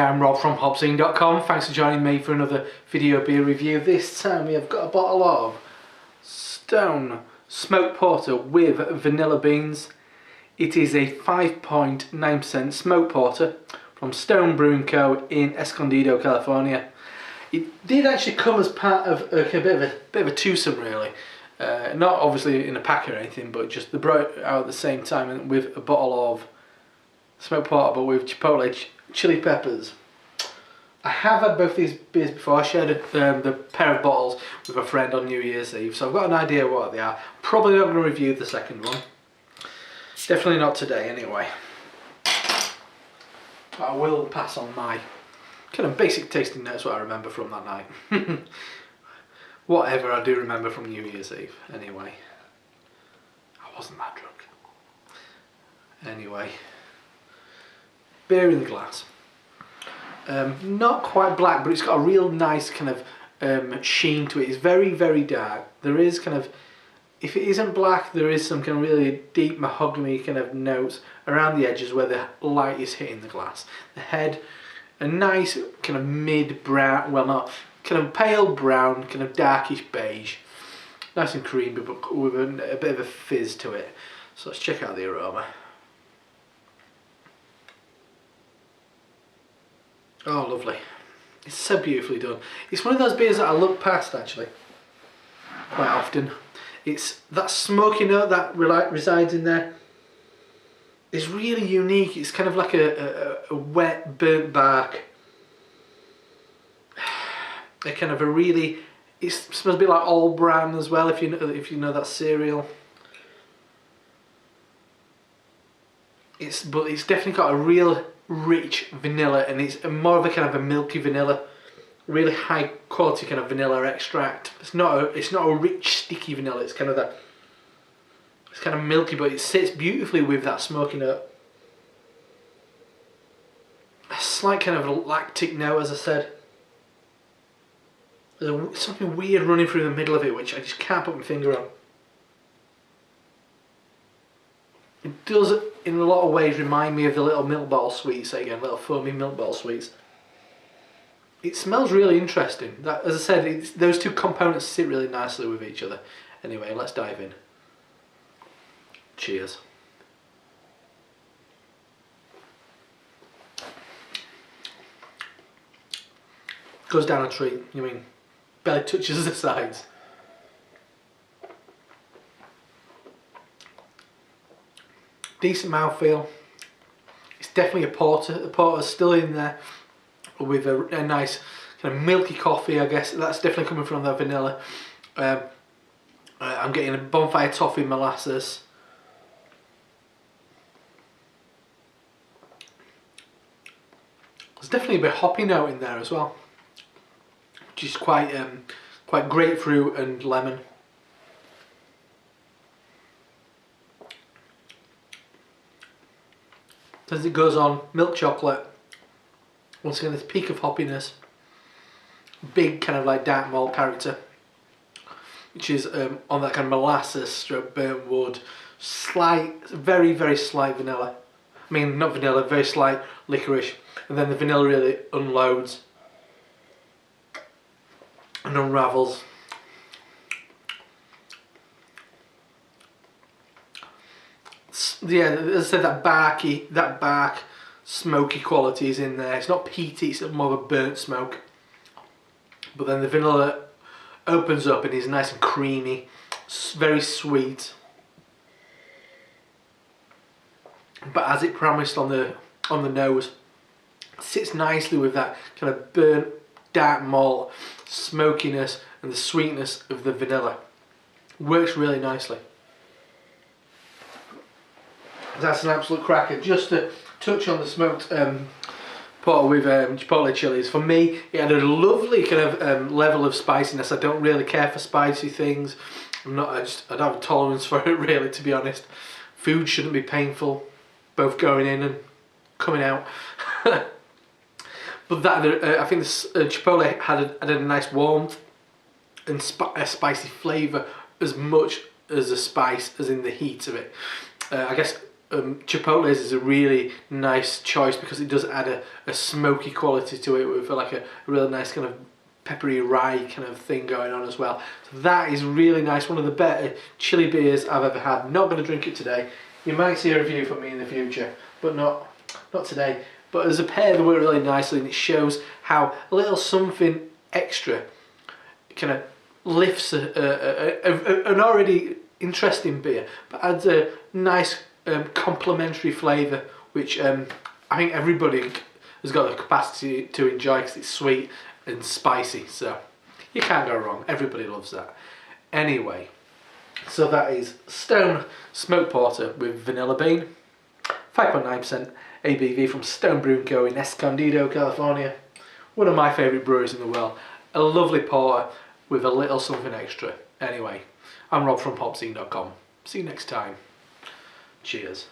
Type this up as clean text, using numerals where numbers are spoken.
Hi, I'm Rob from HopZine.com. Thanks for joining me for another video beer review. This time we have got a bottle of Stone Smoked Porter with vanilla beans. It is a 5.9% smoked porter from Stone Brewing Co. in Escondido, California. It did actually come as part of a bit of a twosome, really. Not obviously in a pack or anything, but just they brought it out at the same time with a bottle of smoked porter, but with chipotle chili peppers. I have had both these beers before. I shared the pair of bottles with a friend on New Year's Eve, so I've got an idea what they are. Probably not going to review the second one. Definitely not today, anyway. But I will pass on my kind of basic tasting notes, what I remember from that night. Whatever I do remember from New Year's Eve, anyway. I wasn't that drunk. Anyway. Beer in the glass. Not quite black, but it's got a real nice kind of sheen to it. It's very, very dark. There is kind of, if it isn't black, there is some kind of really deep mahogany kind of notes around the edges where the light is hitting the glass. The head, a nice kind of mid-brown, well not, kind of pale brown, kind of darkish beige. Nice and creamy, but with a bit of a fizz to it. So let's check out the aroma. Oh, lovely. It's so beautifully done. It's one of those beers that I look past, actually, quite often. It's that smoky note that resides in there. It's really unique. It's kind of like a wet, burnt bark. A kind of a really, it smells a bit like All Bran as well, if you know that cereal. But it's definitely got a real rich vanilla, and it's more of a kind of a milky vanilla, really high quality kind of vanilla extract. It's not a rich sticky vanilla. It's kind of that. It's kind of milky, but it sits beautifully with that smoky note. A slight kind of a lactic note, as I said. There's something weird running through the middle of it, which I just can't put my finger on. It does, in a lot of ways, remind me of the little milk bottle sweets, again, little foamy milk bottle sweets. It smells really interesting. That, as I said, those two components sit really nicely with each other. Anyway, let's dive in. Cheers. Goes down a treat, you mean, barely touches the sides. Decent mouthfeel. It's definitely a porter. The porter's still in there with a nice kind of milky coffee, I guess. That's definitely coming from the vanilla. I'm getting a bonfire toffee molasses. There's definitely a bit of hoppy note in there as well, which is quite grapefruit and lemon. As it goes on, milk chocolate, once again this peak of hoppiness, big kind of like dark malt character, which is on that kind of molasses stroke burnt wood, slight, very, very slight vanilla. I mean, not vanilla, very slight licorice, and then the vanilla really unloads and unravels. Yeah, as I said, that bark, smoky quality is in there. It's not peaty, it's more of a burnt smoke. But then the vanilla opens up and is nice and creamy, very sweet. But as it promised on the nose, it sits nicely with that kind of burnt, dark malt, smokiness and the sweetness of the vanilla. Works really nicely. That's an absolute cracker. Just to touch on the smoked porter with chipotle chilies, for me it had a lovely kind of level of spiciness. I don't really care for spicy things. I don't have a tolerance for it, really, to be honest. Food shouldn't be painful, both going in and coming out. But that I think this chipotle had a nice warmth and a spicy flavour, as much as a spice as in the heat of it. I guess Chipotle's is a really nice choice because it does add a smoky quality to it with like a really nice kind of peppery rye kind of thing going on as well. So that is really nice. One of the better chili beers I've ever had. Not going to drink it today. You might see a review from me in the future, but not today. But as a pair, they work really nicely, and it shows how a little something extra kind of lifts an already interesting beer, but adds a nice complementary flavour, which I think everybody has got the capacity to enjoy because it's sweet and spicy, so you can't go wrong. Everybody loves that. Anyway, so that is Stone Smoked Porter with vanilla bean, 5.9% ABV from Stone Brewing Co. in Escondido, California. One of my favourite breweries in the world. A lovely porter with a little something extra. Anyway, I'm Rob from HopZine.com. See you next time. Cheers.